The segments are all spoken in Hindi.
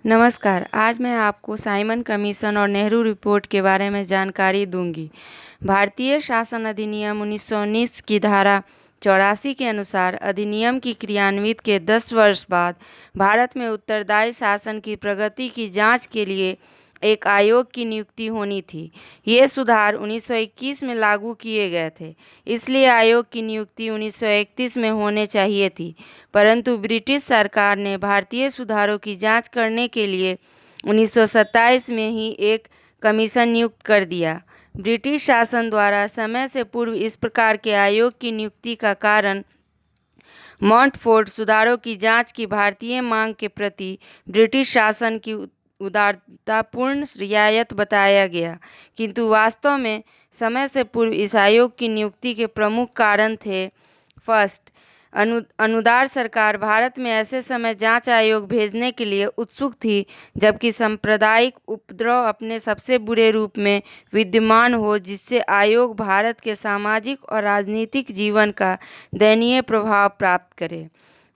नमस्कार। आज मैं आपको साइमन कमीशन और नेहरू रिपोर्ट के बारे में जानकारी दूंगी। भारतीय शासन अधिनियम 1919 की धारा 84 के अनुसार अधिनियम की क्रियान्वित के 10 वर्ष बाद भारत में उत्तरदायी शासन की प्रगति की जांच के लिए एक आयोग की नियुक्ति होनी थी। ये सुधार 1921 में लागू किए गए थे, इसलिए आयोग की नियुक्ति 1931 में होने चाहिए थी, परंतु ब्रिटिश सरकार ने भारतीय सुधारों की जांच करने के लिए 1927 में ही एक कमीशन नियुक्त कर दिया। ब्रिटिश शासन द्वारा समय से पूर्व इस प्रकार के आयोग की नियुक्ति का कारण मॉन्टफोर्ट सुधारों की जांच की भारतीय मांग के प्रति ब्रिटिश शासन की उदारतापूर्ण रियायत बताया गया, किंतु वास्तव में समय से पूर्व इस आयोग की नियुक्ति के प्रमुख कारण थे। फर्स्ट, अनुदार सरकार भारत में ऐसे समय जांच आयोग भेजने के लिए उत्सुक थी जबकि सांप्रदायिक उपद्रव अपने सबसे बुरे रूप में विद्यमान हो, जिससे आयोग भारत के सामाजिक और राजनीतिक जीवन का दयनीय प्रभाव प्राप्त करे।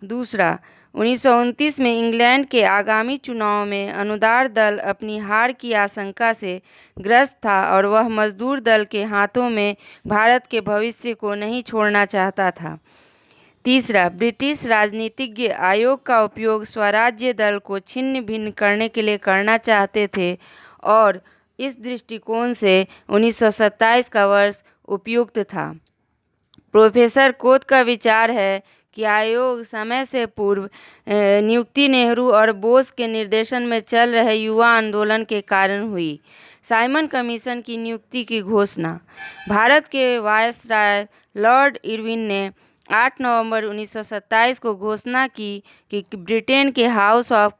दूसरा, 1929 में इंग्लैंड के आगामी चुनाव में अनुदार दल अपनी हार की आशंका से ग्रस्त था और वह मजदूर दल के हाथों में भारत के भविष्य को नहीं छोड़ना चाहता था। तीसरा, ब्रिटिश राजनीतिज्ञ आयोग का उपयोग स्वराज्य दल को छिन्न भिन्न करने के लिए करना चाहते थे और इस दृष्टिकोण से 1927 का वर्ष उपयुक्त था। प्रोफेसर कोत का विचार है कि आयोग समय से पूर्व नियुक्ति नेहरू और बोस के निर्देशन में चल रहे युवा आंदोलन के कारण हुई। साइमन कमीशन की नियुक्ति की घोषणा। भारत के वायसराय लॉर्ड इरविन ने 8 नवंबर 1927 को घोषणा की कि ब्रिटेन के हाउस ऑफ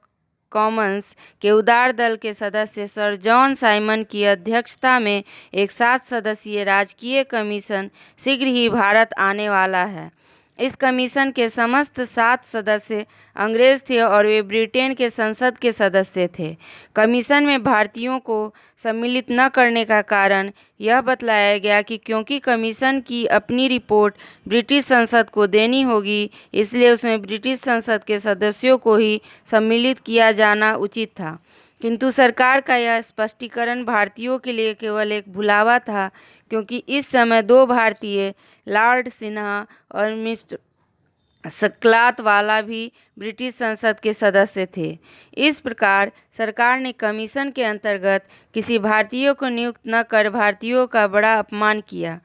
कॉमन्स के उदार दल के सदस्य सर जॉन साइमन की अध्यक्षता में एक 7 सदस्यीय राजकीय कमीशन शीघ्र ही भारत आने वाला है। इस कमीशन के समस्त 7 सदस्य अंग्रेज थे और वे ब्रिटेन के संसद के सदस्य थे। कमीशन में भारतीयों को सम्मिलित न करने का कारण यह बतलाया गया कि क्योंकि कमीशन की अपनी रिपोर्ट ब्रिटिश संसद को देनी होगी, इसलिए उसमें ब्रिटिश संसद के सदस्यों को ही सम्मिलित किया जाना उचित था। किंतु सरकार का यह स्पष्टीकरण भारतीयों के लिए केवल एक भुलावा था, क्योंकि इस समय 2 भारतीय, लॉर्ड सिन्हा और मिस्टर सक्लातवाला भी ब्रिटिश संसद के सदस्य थे। इस प्रकार सरकार ने कमीशन के अंतर्गत किसी भारतीय को नियुक्त न कर भारतीयों का बड़ा अपमान किया।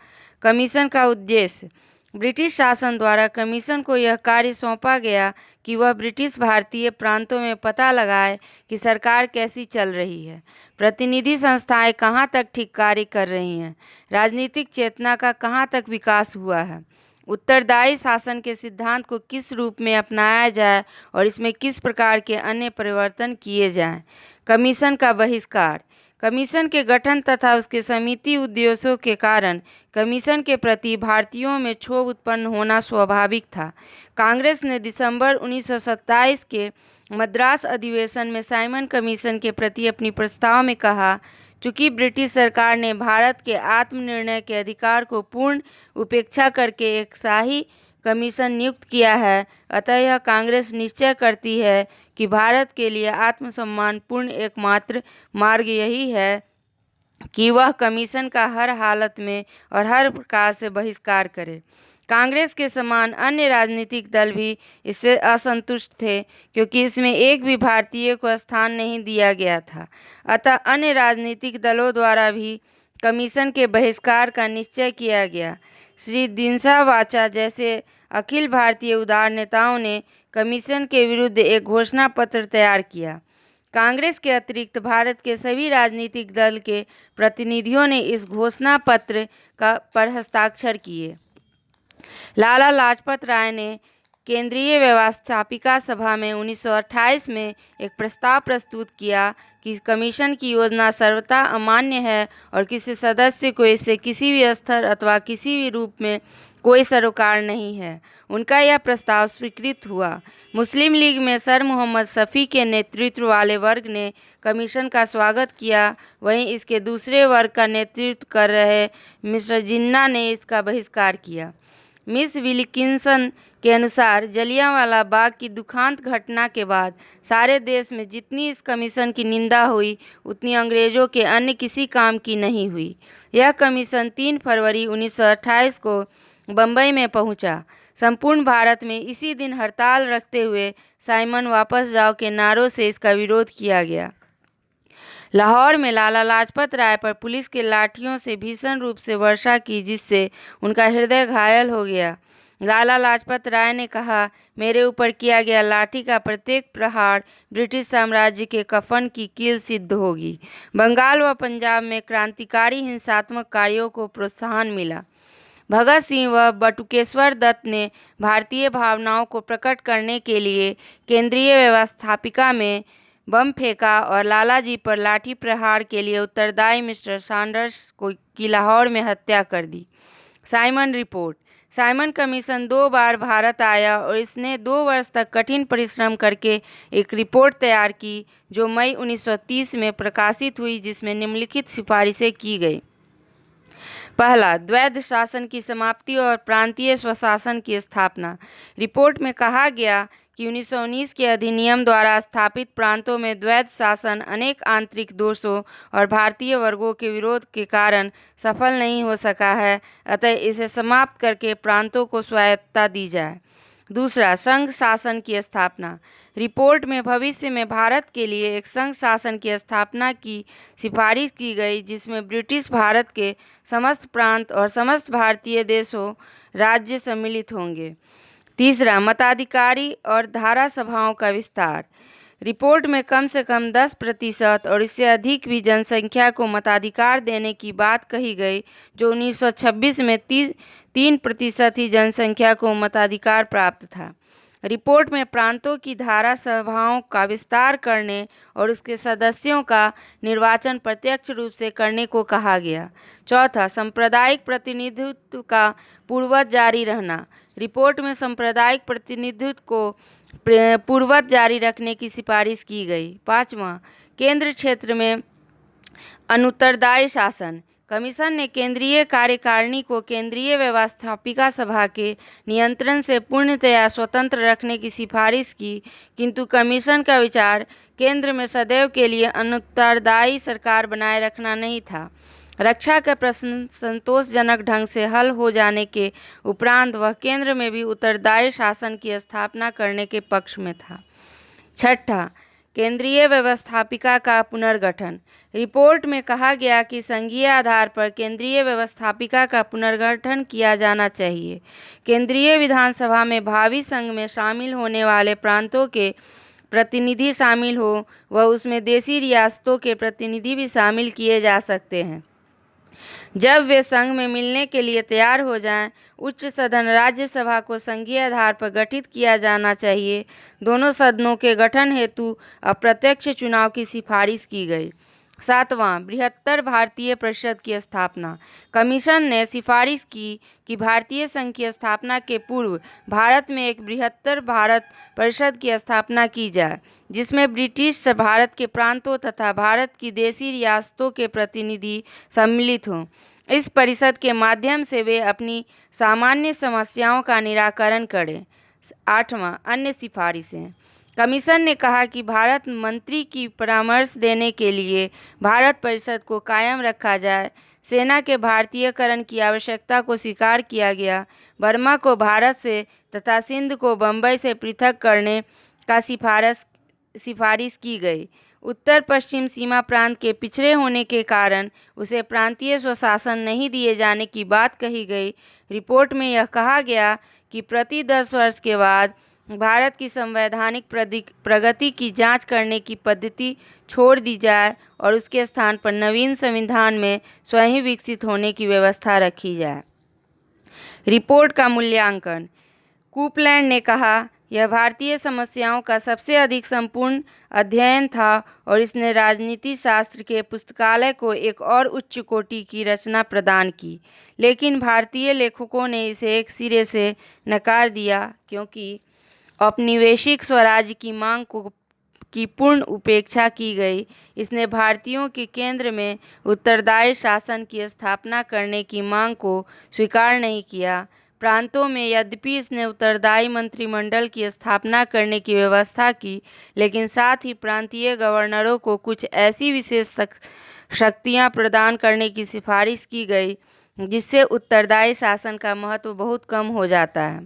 कमीशन का उद्देश्य। ब्रिटिश शासन द्वारा कमीशन को यह कार्य सौंपा गया कि वह ब्रिटिश भारतीय प्रांतों में पता लगाए कि सरकार कैसी चल रही है, प्रतिनिधि संस्थाएं कहां तक ठीक कार्य कर रही हैं, राजनीतिक चेतना का कहां तक विकास हुआ है, उत्तरदायी शासन के सिद्धांत को किस रूप में अपनाया जाए और इसमें किस प्रकार के अन्य परिवर्तन किए जाएं। कमीशन का बहिष्कार। कमीशन के गठन तथा उसके समिति उद्देश्यों के कारण कमीशन के प्रति भारतीयों में क्षोभ उत्पन्न होना स्वाभाविक था। कांग्रेस ने दिसंबर 1927 के मद्रास अधिवेशन में साइमन कमीशन के प्रति अपनी प्रस्ताव में कहा, चूंकि ब्रिटिश सरकार ने भारत के आत्मनिर्णय के अधिकार को पूर्ण उपेक्षा करके एक शाही कमीशन नियुक्त किया है, अतः यह कांग्रेस निश्चय करती है कि भारत के लिए आत्मसम्मान पूर्ण एकमात्र मार्ग यही है कि वह कमीशन का हर हालत में और हर प्रकार से बहिष्कार करे। कांग्रेस के समान अन्य राजनीतिक दल भी इससे असंतुष्ट थे, क्योंकि इसमें एक भी भारतीय को स्थान नहीं दिया गया था। अतः अन्य राजनीतिक दलों द्वारा भी कमीशन के बहिष्कार का निश्चय किया गया। श्री दिनसा वाचा जैसे अखिल भारतीय उदार नेताओं ने कमीशन के विरुद्ध एक घोषणा पत्र तैयार किया। कांग्रेस के अतिरिक्त भारत के सभी राजनीतिक दल के प्रतिनिधियों ने इस घोषणा पत्र पर हस्ताक्षर किए। लाला लाजपत राय ने केंद्रीय व्यवस्थापिका सभा में 1928 में एक प्रस्ताव प्रस्तुत किया कि कमीशन की योजना सर्वथा अमान्य है और किसी सदस्य को इससे किसी भी स्तर अथवा किसी भी रूप में कोई सरोकार नहीं है। उनका यह प्रस्ताव स्वीकृत हुआ। मुस्लिम लीग में सर मोहम्मद शफी के नेतृत्व वाले वर्ग ने कमीशन का स्वागत किया, वहीं इसके दूसरे वर्ग का नेतृत्व कर रहे मिस्टर जिन्ना ने इसका बहिष्कार किया। मिस विल्किंसन के अनुसार जलियांवाला बाग की दुखदांत घटना के बाद सारे देश में जितनी इस कमीशन की निंदा हुई उतनी अंग्रेजों के अन्य किसी काम की नहीं हुई। यह कमीशन 3 फरवरी 1928 को बम्बई में पहुंचा। संपूर्ण भारत में इसी दिन हड़ताल रखते हुए साइमन वापस जाओ के नारों से इसका विरोध किया गया। लाहौर में लाला लाजपत राय पर पुलिस के लाठियों से भीषण रूप से वर्षा की, जिससे उनका हृदय घायल हो गया। लाला लाजपत राय ने कहा, मेरे ऊपर किया गया लाठी का प्रत्येक प्रहार ब्रिटिश साम्राज्य के कफन की कील सिद्ध होगी। बंगाल व पंजाब में क्रांतिकारी हिंसात्मक कार्यों को प्रोत्साहन मिला। भगत सिंह व बटुकेश्वर दत्त ने भारतीय भावनाओं को प्रकट करने के लिए केंद्रीय व्यवस्थापिका में बम फेंका और लालाजी पर लाठी प्रहार के लिए उत्तरदायी मिस्टर सैंडर्स की लाहौर में हत्या कर दी। Simon report. साइमन कमीशन 2 बार भारत आया और इसने 2 वर्ष तक कठिन परिश्रम करके एक रिपोर्ट तैयार की जो मई 1930 में प्रकाशित हुई, जिसमें निम्नलिखित सिफारिशें की गई। पहला, द्वैध शासन की समाप्ति और प्रांतीय स्वशासन की स्थापना। रिपोर्ट में कहा गया कि 1919 के अधिनियम द्वारा स्थापित प्रांतों में द्वैध शासन अनेक आंतरिक दोषों और भारतीय वर्गों के विरोध के कारण सफल नहीं हो सका है, अतः इसे समाप्त करके प्रांतों को स्वायत्तता दी जाए। दूसरा, संघ शासन की स्थापना। रिपोर्ट में भविष्य में भारत के लिए एक संघ शासन की स्थापना की सिफारिश की गई, जिसमें ब्रिटिश भारत के समस्त प्रांत और समस्त भारतीय देशों राज्य सम्मिलित होंगे। तीसरा, मताधिकारी और धारा सभाओं का विस्तार। रिपोर्ट में कम से कम 10% और इससे अधिक भी जनसंख्या को मताधिकार देने की बात कही गई, जो 1926 में 3% ही जनसंख्या को मताधिकार प्राप्त था। रिपोर्ट में प्रांतों की धारा सभाओं का विस्तार करने और उसके सदस्यों का निर्वाचन प्रत्यक्ष रूप से करने को कहा गया। चौथा, सांप्रदायिक प्रतिनिधित्व का पूर्ववत जारी रहना। रिपोर्ट में सांप्रदायिक प्रतिनिधित्व को पूर्ववत जारी रखने की सिफारिश की गई। पाँचवां, केंद्र क्षेत्र में अनुत्तरदायी शासन। कमीशन ने केंद्रीय कार्यकारिणी को केंद्रीय व्यवस्थापिका सभा के नियंत्रण से पूर्णतया स्वतंत्र रखने की सिफारिश की, किंतु कमीशन का विचार केंद्र में सदैव के लिए अनुत्तरदायी सरकार बनाए रखना नहीं था। रक्षा का प्रश्न संतोषजनक ढंग से हल हो जाने के उपरांत वह केंद्र में भी उत्तरदायी शासन की स्थापना करने के पक्ष में था। छठा, केंद्रीय व्यवस्थापिका का पुनर्गठन। रिपोर्ट में कहा गया कि संघीय आधार पर केंद्रीय व्यवस्थापिका का पुनर्गठन किया जाना चाहिए। केंद्रीय विधानसभा में भावी संघ में शामिल होने वाले प्रांतों के प्रतिनिधि शामिल हो व उसमें देशी रियासतों के प्रतिनिधि भी शामिल किए जा सकते हैं। जब वे संघ में मिलने के लिए तैयार हो जाएं, उच्च सदन राज्यसभा को संघीय आधार पर गठित किया जाना चाहिए। दोनों सदनों के गठन हेतु अप्रत्यक्ष चुनाव की सिफारिश की गई। सातवां, बृहत्तर भारतीय परिषद की स्थापना। कमीशन ने सिफारिश की कि भारतीय संघ की स्थापना के पूर्व भारत में एक बृहत्तर भारत परिषद की स्थापना की जाए, जिसमें ब्रिटिश भारत के प्रांतों तथा भारत की देशी रियासतों के प्रतिनिधि सम्मिलित हों। इस परिषद के माध्यम से वे अपनी सामान्य समस्याओं का निराकरण करें। आठवां, अन्य सिफारिशें। कमीशन ने कहा कि भारत मंत्री की परामर्श देने के लिए भारत परिषद को कायम रखा जाए। सेना के भारतीयकरण की आवश्यकता को स्वीकार किया गया। बर्मा को भारत से तथा सिंध को बम्बई से पृथक करने का सिफारिश की गई। उत्तर पश्चिम सीमा प्रांत के पिछड़े होने के कारण उसे प्रांतीय स्वशासन नहीं दिए जाने की बात कही गई। रिपोर्ट में यह कहा गया कि प्रति 10 वर्ष के बाद भारत की संवैधानिक प्रगति की जांच करने की पद्धति छोड़ दी जाए और उसके स्थान पर नवीन संविधान में स्वयं विकसित होने की व्यवस्था रखी जाए। रिपोर्ट का मूल्यांकन। कूपलैंड ने कहा, यह भारतीय समस्याओं का सबसे अधिक संपूर्ण अध्ययन था और इसने राजनीति शास्त्र के पुस्तकालय को एक और उच्च कोटि की रचना प्रदान की, लेकिन भारतीय लेखकों ने इसे एक सिरे से नकार दिया क्योंकि औपनिवेशिक स्वराज्य की मांग की पूर्ण उपेक्षा की गई। इसने भारतीयों के केंद्र में उत्तरदायी शासन की स्थापना करने की मांग को स्वीकार नहीं किया। प्रांतों में। यद्यपि इसने उत्तरदायी मंत्रिमंडल की स्थापना करने की व्यवस्था की, लेकिन साथ ही प्रांतीय गवर्नरों को कुछ ऐसी विशेष शक्तियां प्रदान करने की सिफारिश की गई जिससे उत्तरदायी शासन का महत्व बहुत कम हो जाता है।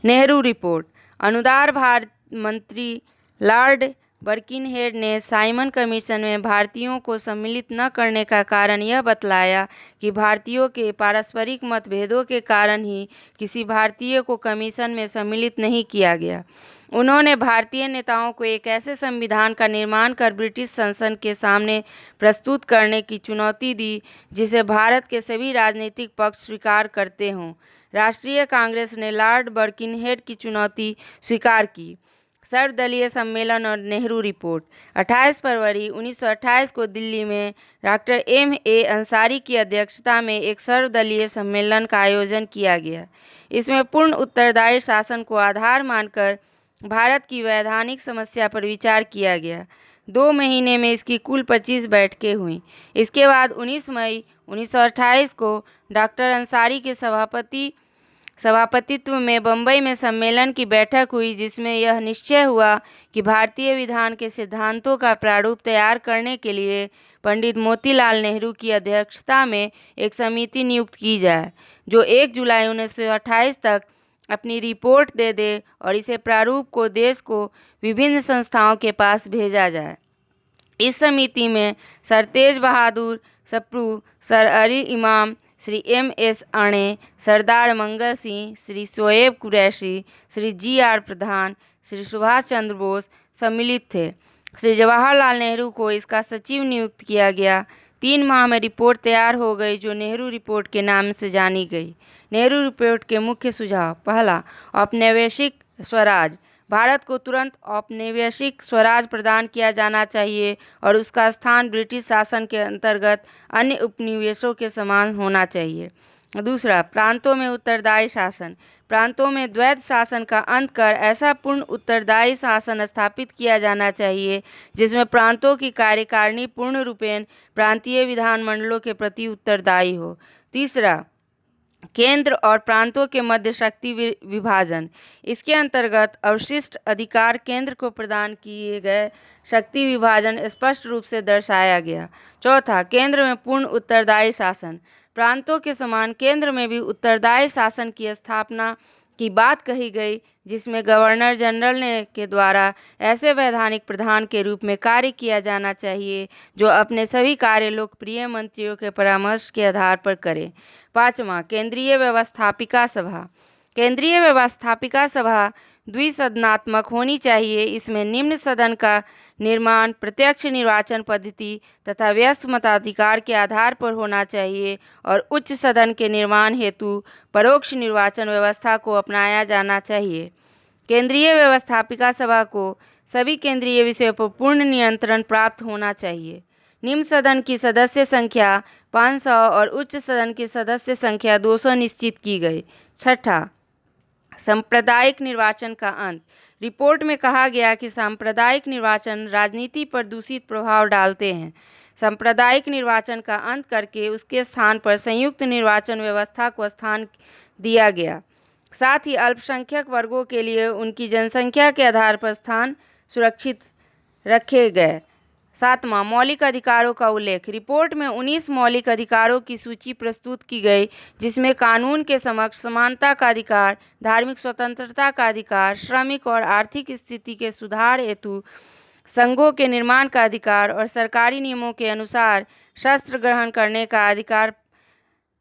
नेहरू रिपोर्ट। अनुदार भारत मंत्री लॉर्ड बर्किनहेड ने साइमन कमीशन में भारतीयों को सम्मिलित न करने का कारण यह बतलाया कि भारतीयों के पारस्परिक मतभेदों के कारण ही किसी भारतीय को कमीशन में सम्मिलित नहीं किया गया। उन्होंने भारतीय नेताओं को एक ऐसे संविधान का निर्माण कर ब्रिटिश संसद के सामने प्रस्तुत करने की चुनौती दी जिसे भारत के सभी राजनीतिक पक्ष स्वीकार करते हों। राष्ट्रीय कांग्रेस ने लॉर्ड बर्किनहेड की चुनौती स्वीकार की। सर्वदलीय सम्मेलन और नेहरू रिपोर्ट। 28 फरवरी 1928 को दिल्ली में डॉक्टर M.A. अंसारी की अध्यक्षता में एक सर्वदलीय सम्मेलन का आयोजन किया गया। इसमें पूर्ण उत्तरदायी शासन को आधार मानकर भारत की वैधानिक समस्या पर विचार किया गया। 2 महीने में इसकी कुल 25 बैठकें हुईं। इसके बाद 19 मई 1928 को डॉक्टर अंसारी के सभापतित्व में बम्बई में सम्मेलन की बैठक हुई जिसमें यह निश्चय हुआ कि भारतीय विधान के सिद्धांतों का प्रारूप तैयार करने के लिए पंडित मोतीलाल नेहरू की अध्यक्षता में एक समिति नियुक्त की जाए जो 1 जुलाई 1928 तक अपनी रिपोर्ट दे दे और इसे प्रारूप को देश को विभिन्न संस्थाओं के पास भेजा जाए। इस समिति में सर तेज बहादुर सप्रू, सर अली इमाम, श्री M.S. अणे, सरदार मंगल सिंह, श्री शोएब कुरैशी, श्री G.R. प्रधान, श्री सुभाष चंद्र बोस सम्मिलित थे। श्री जवाहरलाल नेहरू को इसका सचिव नियुक्त किया गया। 3 माह में रिपोर्ट तैयार हो गई जो नेहरू रिपोर्ट के नाम से जानी गई। नेहरू रिपोर्ट के मुख्य सुझाव। पहला, औपनिवेशिक स्वराज। भारत को तुरंत औपनिवेशिक स्वराज प्रदान किया जाना चाहिए और उसका स्थान ब्रिटिश शासन के अंतर्गत अन्य उपनिवेशों के समान होना चाहिए। दूसरा, प्रांतों में उत्तरदायी शासन। प्रांतों में द्वैध शासन का अंत कर ऐसा पूर्ण उत्तरदायी शासन स्थापित किया जाना चाहिए जिसमें प्रांतों की कार्यकारिणी पूर्ण रूपेण प्रांतीय विधानमंडलों के प्रति उत्तरदायी हो। तीसरा, केंद्र और प्रांतों के मध्य शक्ति विभाजन। इसके अंतर्गत अवशिष्ट अधिकार केंद्र को प्रदान किए गए शक्ति विभाजन स्पष्ट रूप से दर्शाया गया। चौथा, केंद्र में पूर्ण उत्तरदायी शासन। प्रांतों के समान केंद्र में भी उत्तरदायी शासन की स्थापना की बात कही गई जिसमें गवर्नर जनरल के द्वारा ऐसे वैधानिक प्रधान के रूप में कार्य किया जाना चाहिए जो अपने सभी कार्य लोकप्रिय मंत्रियों के परामर्श के आधार पर करे। 5वां, केंद्रीय व्यवस्थापिका सभा। केंद्रीय व्यवस्थापिका सभा द्विसदनात्मक होनी चाहिए। इसमें निम्न सदन का निर्माण प्रत्यक्ष निर्वाचन पद्धति तथा व्यस्त मताधिकार के आधार पर होना चाहिए और उच्च सदन के निर्माण हेतु परोक्ष निर्वाचन व्यवस्था को अपनाया जाना चाहिए। केंद्रीय व्यवस्थापिका सभा को सभी केंद्रीय विषयों पर पूर्ण नियंत्रण प्राप्त होना चाहिए। निम्न सदन की सदस्य संख्या 500 और उच्च सदन की सदस्य संख्या 200 निश्चित की गई। 6ठा, सांप्रदायिक निर्वाचन का अंत। रिपोर्ट में कहा गया कि सांप्रदायिक निर्वाचन राजनीति पर दूषित प्रभाव डालते हैं। सांप्रदायिक निर्वाचन का अंत करके उसके स्थान पर संयुक्त निर्वाचन व्यवस्था को स्थान दिया गया। साथ ही अल्पसंख्यक वर्गों के लिए उनकी जनसंख्या के आधार पर स्थान सुरक्षित रखे गए। 7वां, मौलिक अधिकारों का उल्लेख। रिपोर्ट में 19 मौलिक अधिकारों की सूची प्रस्तुत की गई जिसमें कानून के समक्ष समानता का अधिकार, धार्मिक स्वतंत्रता का अधिकार, श्रमिक और आर्थिक स्थिति के सुधार हेतु संघों के निर्माण का अधिकार और सरकारी नियमों के अनुसार शस्त्र ग्रहण करने का अधिकार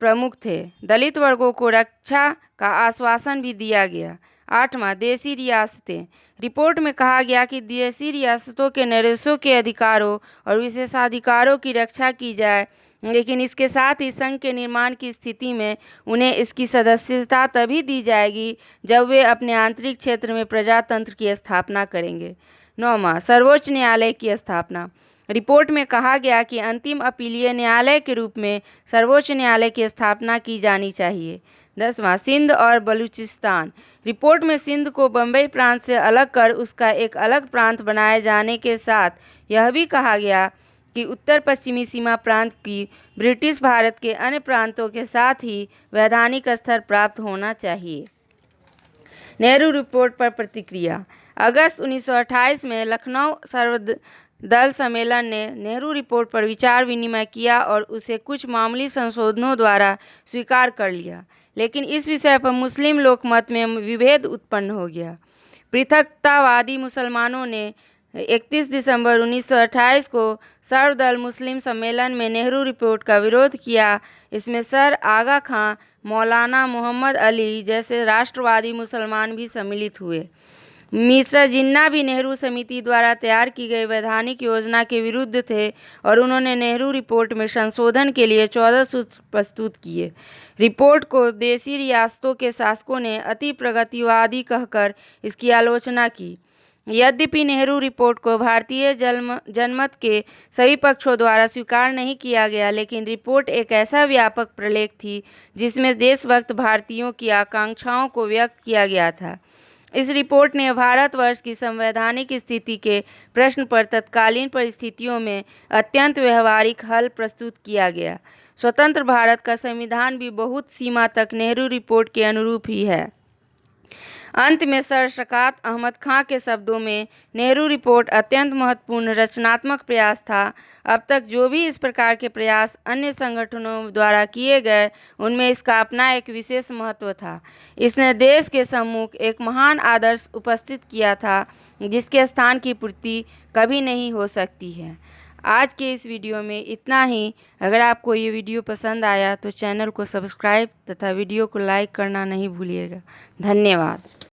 प्रमुख थे। दलित वर्गों को रक्षा का आश्वासन भी दिया गया। 8वां, देसी रियासतें। रिपोर्ट में कहा गया कि देसी रियासतों के नरेशों के अधिकारों और विशेषाधिकारों की रक्षा की जाए, लेकिन इसके साथ ही संघ के निर्माण की स्थिति में उन्हें इसकी सदस्यता तभी दी जाएगी जब वे अपने आंतरिक क्षेत्र में प्रजातंत्र की स्थापना करेंगे। 9वां, सर्वोच्च न्यायालय की स्थापना। रिपोर्ट में कहा गया कि अंतिम अपीलीय न्यायालय के रूप में सर्वोच्च न्यायालय की स्थापना की जानी चाहिए। 10वां, सिंध और बलूचिस्तान। रिपोर्ट में सिंध को बम्बई प्रांत से अलग कर उसका एक अलग प्रांत बनाए जाने के साथ यह भी कहा गया कि उत्तर पश्चिमी सीमा प्रांत की ब्रिटिश भारत के अन्य प्रांतों के साथ ही वैधानिक स्तर प्राप्त होना चाहिए। नेहरू रिपोर्ट पर प्रतिक्रिया। अगस्त 1928 में लखनऊ सर्वदल सम्मेलन ने नेहरू रिपोर्ट पर विचार विनिमय किया और उसे कुछ मामूली संशोधनों द्वारा स्वीकार कर लिया, लेकिन इस विषय पर मुस्लिम लोकमत में विभेद उत्पन्न हो गया। पृथकतावादी मुसलमानों ने 31 दिसंबर 1928 को सर्वदल मुस्लिम सम्मेलन में नेहरू रिपोर्ट का विरोध किया। इसमें सर आगा खां, मौलाना मोहम्मद अली जैसे राष्ट्रवादी मुसलमान भी सम्मिलित हुए। मिस्टर जिन्ना भी नेहरू समिति द्वारा तैयार की गई वैधानिक योजना के विरुद्ध थे और उन्होंने नेहरू रिपोर्ट में संशोधन के लिए 14 सूत्र प्रस्तुत किए। रिपोर्ट को देशी रियासतों के शासकों ने अति प्रगतिवादी कहकर इसकी आलोचना की। यद्यपि नेहरू रिपोर्ट को भारतीय जनमत के सभी पक्षों द्वारा स्वीकार नहीं किया गया, लेकिन रिपोर्ट एक ऐसा व्यापक प्रलेख थी जिसमें देशभक्त भारतीयों की आकांक्षाओं को व्यक्त किया गया था। इस रिपोर्ट ने भारतवर्ष की संवैधानिक स्थिति के प्रश्न पर तत्कालीन परिस्थितियों में अत्यंत व्यवहारिक हल प्रस्तुत किया गया। स्वतंत्र भारत का संविधान भी बहुत सीमा तक नेहरू रिपोर्ट के अनुरूप ही है। अंत में सर शकात अहमद खां के शब्दों में, नेहरू रिपोर्ट अत्यंत महत्वपूर्ण रचनात्मक प्रयास था। अब तक जो भी इस प्रकार के प्रयास अन्य संगठनों द्वारा किए गए, उनमें इसका अपना एक विशेष महत्व था। इसने देश के सम्मुख एक महान आदर्श उपस्थित किया था जिसके स्थान की पूर्ति कभी नहीं हो सकती है। आज के इस वीडियो में इतना ही। अगर आपको ये वीडियो पसंद आया तो चैनल को सब्सक्राइब तथा वीडियो को लाइक करना नहीं भूलिएगा। धन्यवाद।